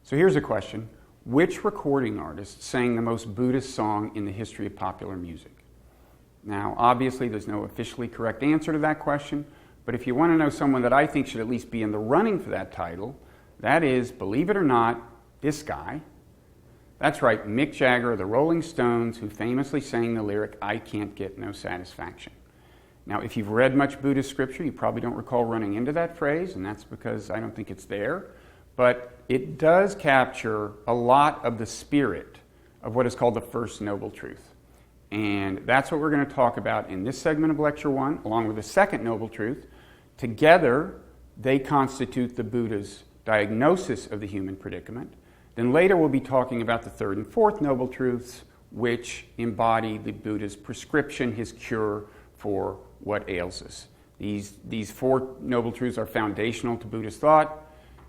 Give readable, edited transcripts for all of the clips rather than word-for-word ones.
So here's a question. Which recording artist sang the most Buddhist song in the history of popular music? Now, obviously, there's no officially correct answer to that question, but if you want to know someone that I think should at least be in the running for that title, that is, believe it or not, this guy. That's right, Mick Jagger of the Rolling Stones, who famously sang the lyric, "I can't get no satisfaction." Now, if you've read much Buddhist scripture, you probably don't recall running into that phrase, and that's because I don't think it's there. But it does capture a lot of the spirit of what is called the First Noble Truth. And that's what we're going to talk about in this segment of Lecture 1, along with the Second Noble Truth. Together, they constitute the Buddha's diagnosis of the human predicament. Then later we'll be talking about the Third and Fourth Noble Truths, which embody the Buddha's prescription, his cure for what ails us. These four Noble Truths are foundational to Buddhist thought.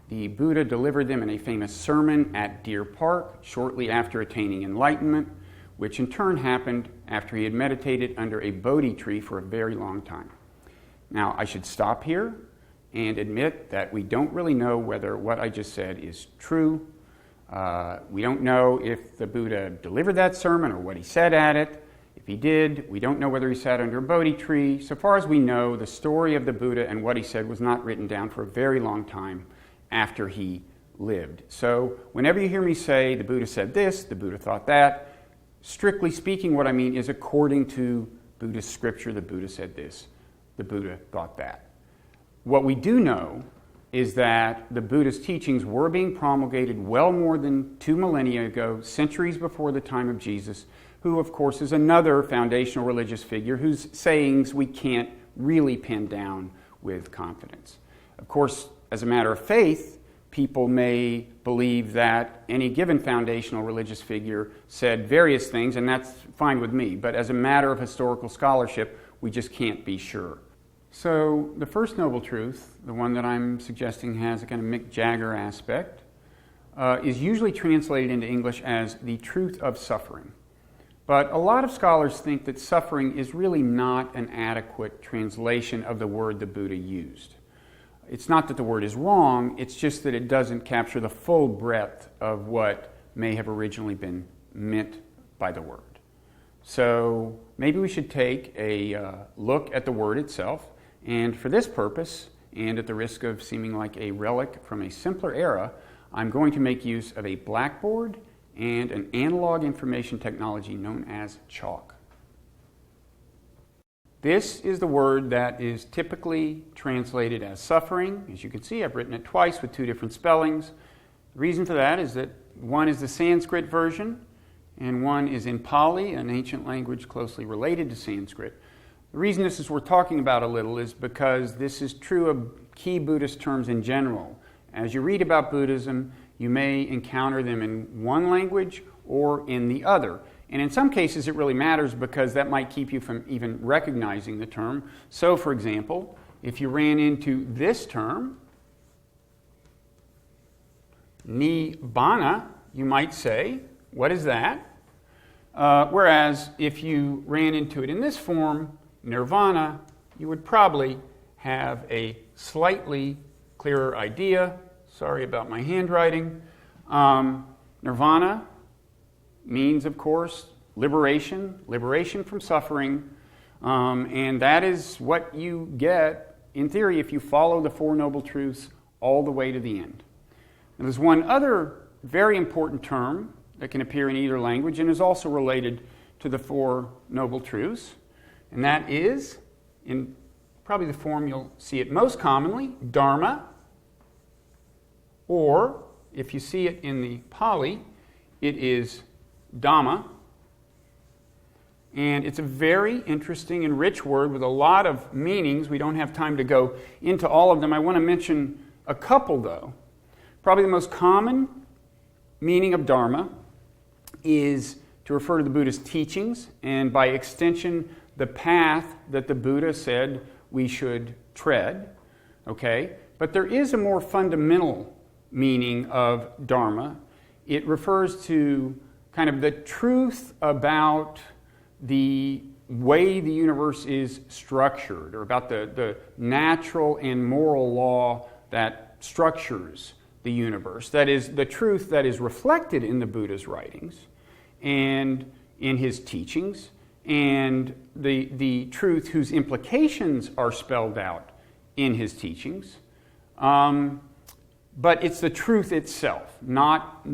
The Buddha delivered them in a famous sermon at Deer Park shortly after attaining enlightenment, which in turn happened after he had meditated under a Bodhi tree for a very long time. Now, I should stop here and admit that we don't really know whether what I just said is true. We don't know if the Buddha delivered that sermon or what he said at it. If he did, we don't know whether he sat under a Bodhi tree. So far as we know, the story of the Buddha and what he said was not written down for a very long time after he lived. So whenever you hear me say the Buddha said this, the Buddha thought that, strictly speaking, what I mean is according to Buddhist scripture, the Buddha said this, the Buddha thought that. What we do know is that the Buddhist teachings were being promulgated well more than 2 millennia ago, centuries before the time of Jesus, who of course is another foundational religious figure whose sayings we can't really pin down with confidence. Of course, as a matter of faith, people may believe that any given foundational religious figure said various things, and that's fine with me. But as a matter of historical scholarship, we just can't be sure. So the First Noble Truth, the one that I'm suggesting has a kind of Mick Jagger aspect, is usually translated into English as the truth of suffering. But a lot of scholars think that suffering is really not an adequate translation of the word the Buddha used. It's not that the word is wrong, it's just that it doesn't capture the full breadth of what may have originally been meant by the word. So maybe we should take a look at the word itself, and for this purpose, and at the risk of seeming like a relic from a simpler era, I'm going to make use of a blackboard and an analog information technology known as chalk. This is the word that is typically translated as suffering. As you can see, I've written it twice with 2 different spellings. The reason for that is that one is the Sanskrit version, and one is in Pali, an ancient language closely related to Sanskrit. The reason this is worth talking about a little is because this is true of key Buddhist terms in general. As you read about Buddhism, you may encounter them in one language or in the other. And in some cases, it really matters because that might keep you from even recognizing the term. So, for example, if you ran into this term, nibbana, you might say, what is that? Whereas if you ran into it in this form, nirvana, you would probably have a slightly clearer idea. Sorry about my handwriting. Nirvana means, of course, liberation from suffering, and that is what you get, in theory, if you follow the Four Noble Truths all the way to the end. And there's one other very important term that can appear in either language and is also related to the Four Noble Truths, and that is, in probably the form you'll see it most commonly, dharma, or if you see it in the Pali, it is Dhamma, and it's a very interesting and rich word with a lot of meanings. We don't have time to go into all of them. I want to mention a couple, though. Probably the most common meaning of Dharma is to refer to the Buddha's teachings, and by extension, the path that the Buddha said we should tread. Okay? But there is a more fundamental meaning of Dharma. It refers to kind of the truth about the way the universe is structured, or about the natural and moral law that structures the universe. That is, the truth that is reflected in the Buddha's writings and in his teachings, and the truth whose implications are spelled out in his teachings. But it's the truth itself, not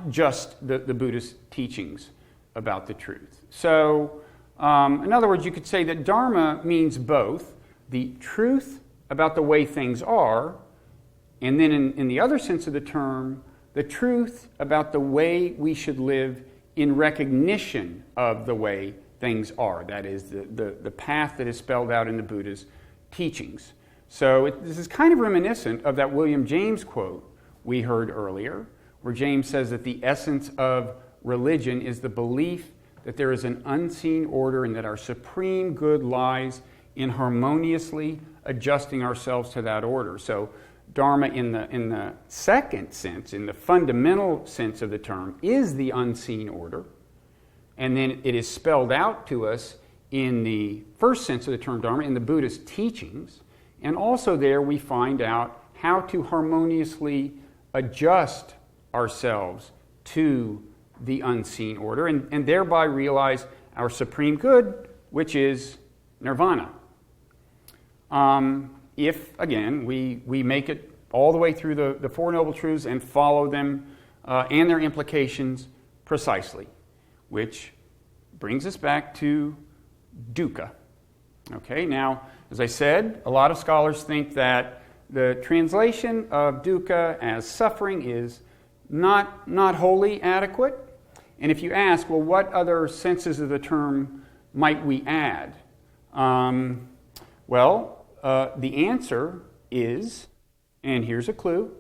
just the Buddhist teachings about the truth. So, in other words, you could say that Dharma means both the truth about the way things are, and then in the other sense of the term, the truth about the way we should live in recognition of the way things are. That is, the path that is spelled out in the Buddha's teachings. So this is kind of reminiscent of that William James quote we heard earlier, where James says that the essence of religion is the belief that there is an unseen order and that our supreme good lies in harmoniously adjusting ourselves to that order. So Dharma in the second sense, in the fundamental sense of the term, is the unseen order. And then it is spelled out to us in the first sense of the term Dharma, in the Buddhist teachings. And also there we find out how to harmoniously adjust ourselves to the unseen order and thereby realize our supreme good, which is nirvana. If, again, we make it all the way through the Four Noble Truths and follow them and their implications precisely, which brings us back to dukkha. Okay, now, as I said, a lot of scholars think that the translation of dukkha as suffering is not wholly adequate. And if you ask, well, what other senses of the term might we add? The answer is, and here's a clue,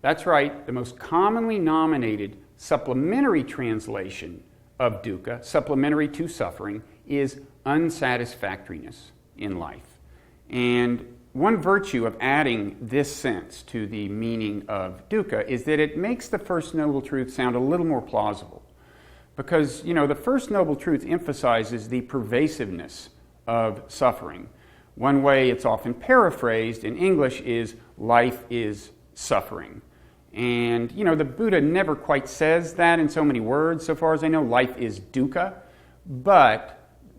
that's right, the most commonly nominated supplementary translation of dukkha, supplementary to suffering, is unsatisfactoriness in life. And one virtue of adding this sense to the meaning of dukkha is that it makes the First Noble Truth sound a little more plausible. Because, the First Noble Truth emphasizes the pervasiveness of suffering. One way it's often paraphrased in English is, life is suffering. And, the Buddha never quite says that in so many words. So far as I know, life is dukkha. But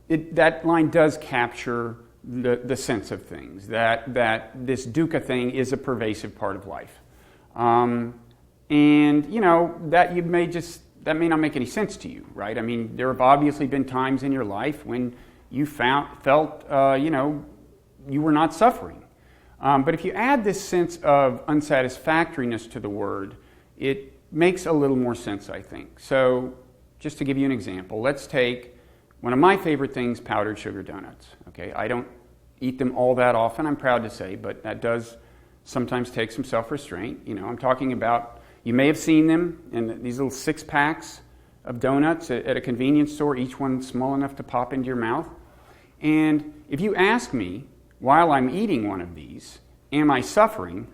that line does capture the sense of things, that this dukkha thing is a pervasive part of life. That may not make any sense to you, right? I mean, there have obviously been times in your life when you felt you were not suffering. But if you add this sense of unsatisfactoriness to the word, it makes a little more sense, I think. So just to give you an example, let's take one of my favorite things, powdered sugar donuts. Okay, I don't eat them all that often, I'm proud to say, but that does sometimes take some self-restraint. I'm talking about, you may have seen them in these little 6-packs of donuts at a convenience store, each one small enough to pop into your mouth. And if you ask me, while I'm eating one of these, am I suffering?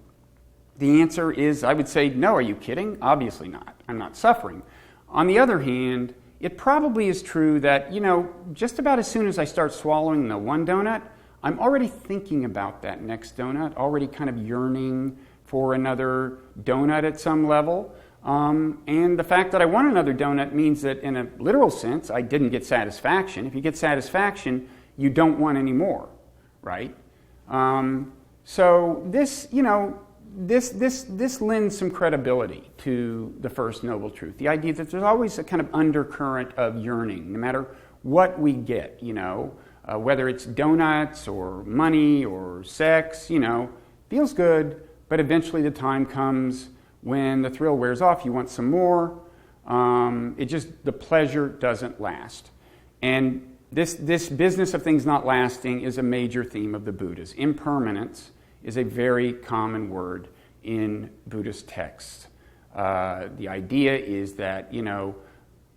The answer is, I would say, no, are you kidding? Obviously not. I'm not suffering. On the other hand, it probably is true that, just about as soon as I start swallowing the one donut, I'm already thinking about that next donut, already kind of yearning for another donut at some level. And the fact that I want another donut means that in a literal sense, I didn't get satisfaction. If you get satisfaction, you don't want any more, right? So this lends some credibility to the First Noble Truth. The idea that there's always a kind of undercurrent of yearning, no matter what we get, whether it's donuts or money or sex, feels good, but eventually the time comes when the thrill wears off, you want some more. The pleasure doesn't last. And this business of things not lasting is a major theme of the Buddhas. Impermanence is a very common word in Buddhist texts. The idea is that,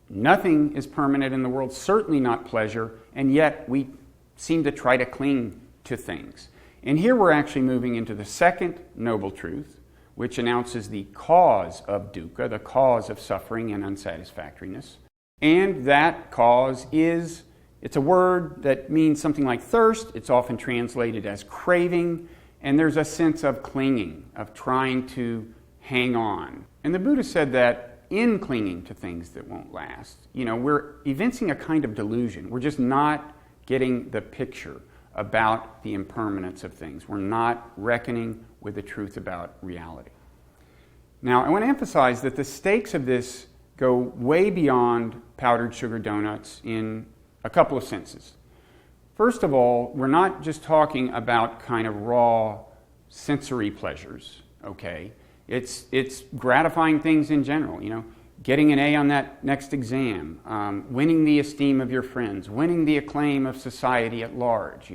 nothing is permanent in the world, certainly not pleasure, and yet we seem to try to cling to things. And here we're actually moving into the second Noble Truth, which announces the cause of dukkha, the cause of suffering and unsatisfactoriness. And that cause it's a word that means something like thirst. It's often translated as craving. and there's a sense of clinging, of trying to hang on. And the Buddha said that in clinging to things that won't last, we're evincing a kind of delusion. We're just not getting the picture about the impermanence of things. We're not reckoning with the truth about reality. Now, I want to emphasize that the stakes of this go way beyond powdered sugar donuts in a couple of senses. First of all, we're not just talking about kind of raw sensory pleasures, okay? It's gratifying things in general, getting an A on that next exam, winning the esteem of your friends, winning the acclaim of society at large,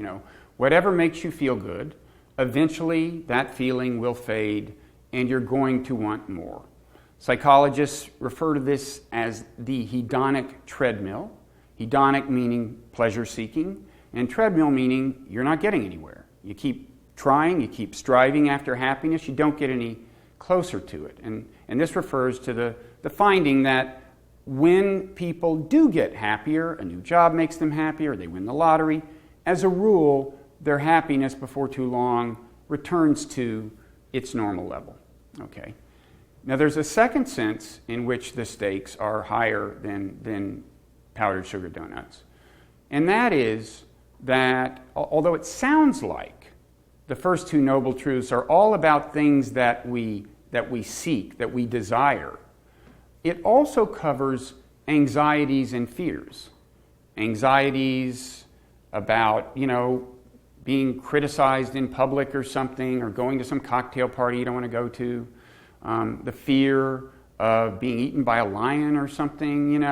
whatever makes you feel good, eventually that feeling will fade and you're going to want more. Psychologists refer to this as the hedonic treadmill. Hedonic meaning pleasure-seeking, and treadmill meaning you're not getting anywhere. You keep trying, you keep striving after happiness, you don't get any closer to it. And this refers to the finding that when people do get happier, a new job makes them happier, they win the lottery, as a rule, their happiness before too long returns to its normal level. Okay. Now there's a second sense in which the stakes are higher than powdered sugar donuts. And that is that although it sounds like the first two noble truths are all about things that we seek, that we desire, it also covers anxieties and fears. Anxieties about, being criticized in public or something, or going to some cocktail party you don't want to go to. The fear of being eaten by a lion or something,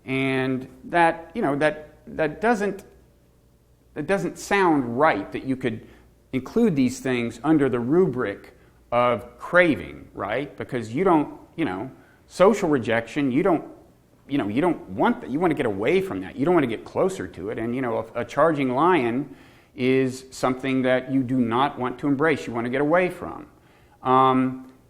and that doesn't sound right that you could include these things under the rubric of craving, right? Because you don't, social rejection, you don't want that. You want to get away from that. You don't want to get closer to it. And, a charging lion is something that you do not want to embrace. You want to get away from.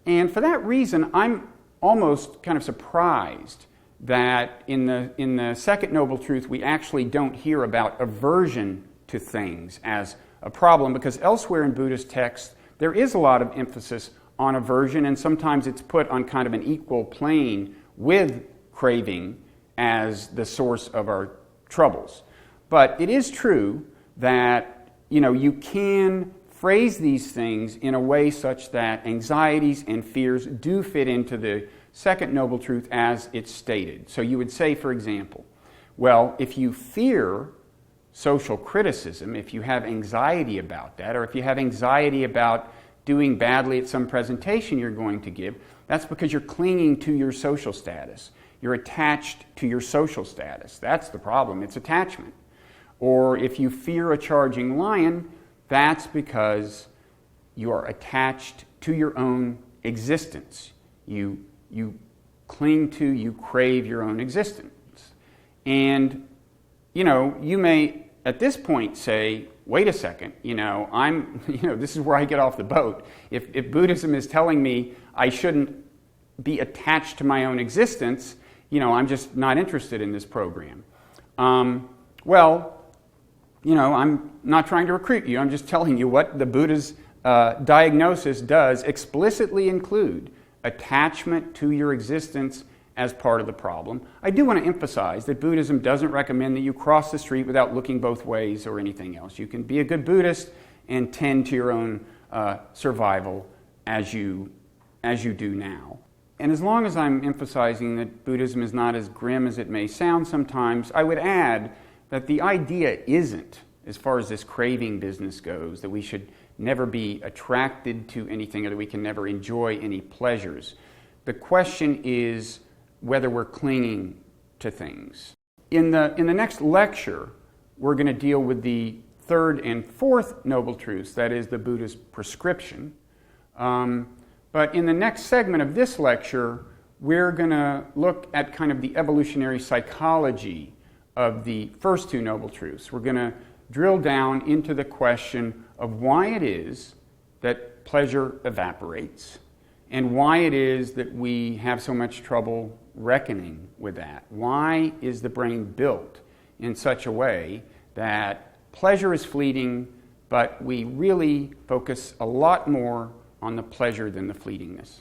And for that reason, I'm almost kind of surprised that in the second noble truth, we actually don't hear about aversion to things as a problem, because elsewhere in Buddhist texts, there is a lot of emphasis on aversion, and sometimes it's put on kind of an equal plane with craving as the source of our troubles. But it is true that, you can phrase these things in a way such that anxieties and fears do fit into the second noble truth as it's stated. So you would say, for example, well, if you fear social criticism, if you have anxiety about that, or if you have anxiety about doing badly at some presentation you're going to give, that's because you're clinging to your social status. You're attached to your social status. That's the problem. It's attachment. Or if you fear a charging lion, that's because you are attached to your own existence. You cling to, you crave your own existence. And, you may at this point say, wait a second, this is where I get off the boat. If Buddhism is telling me I shouldn't be attached to my own existence, I'm just not interested in this program. I'm not trying to recruit you. I'm just telling you what the Buddha's diagnosis does explicitly include attachment to your existence as part of the problem. I do want to emphasize that Buddhism doesn't recommend that you cross the street without looking both ways or anything else. You can be a good Buddhist and tend to your own survival as you do now. And as long as I'm emphasizing that Buddhism is not as grim as it may sound sometimes, I would add that the idea isn't, as far as this craving business goes, that we should never be attracted to anything or that we can never enjoy any pleasures. The question is whether we're clinging to things. In the next lecture, we're going to deal with the third and fourth noble truths, that is the Buddha's prescription. But in the next segment of this lecture, we're going to look at kind of the evolutionary psychology of the first two noble truths. We're going to drill down into the question of why it is that pleasure evaporates and why it is that we have so much trouble reckoning with that. Why is the brain built in such a way that pleasure is fleeting, but we really focus a lot more on the pleasure than the fleetingness.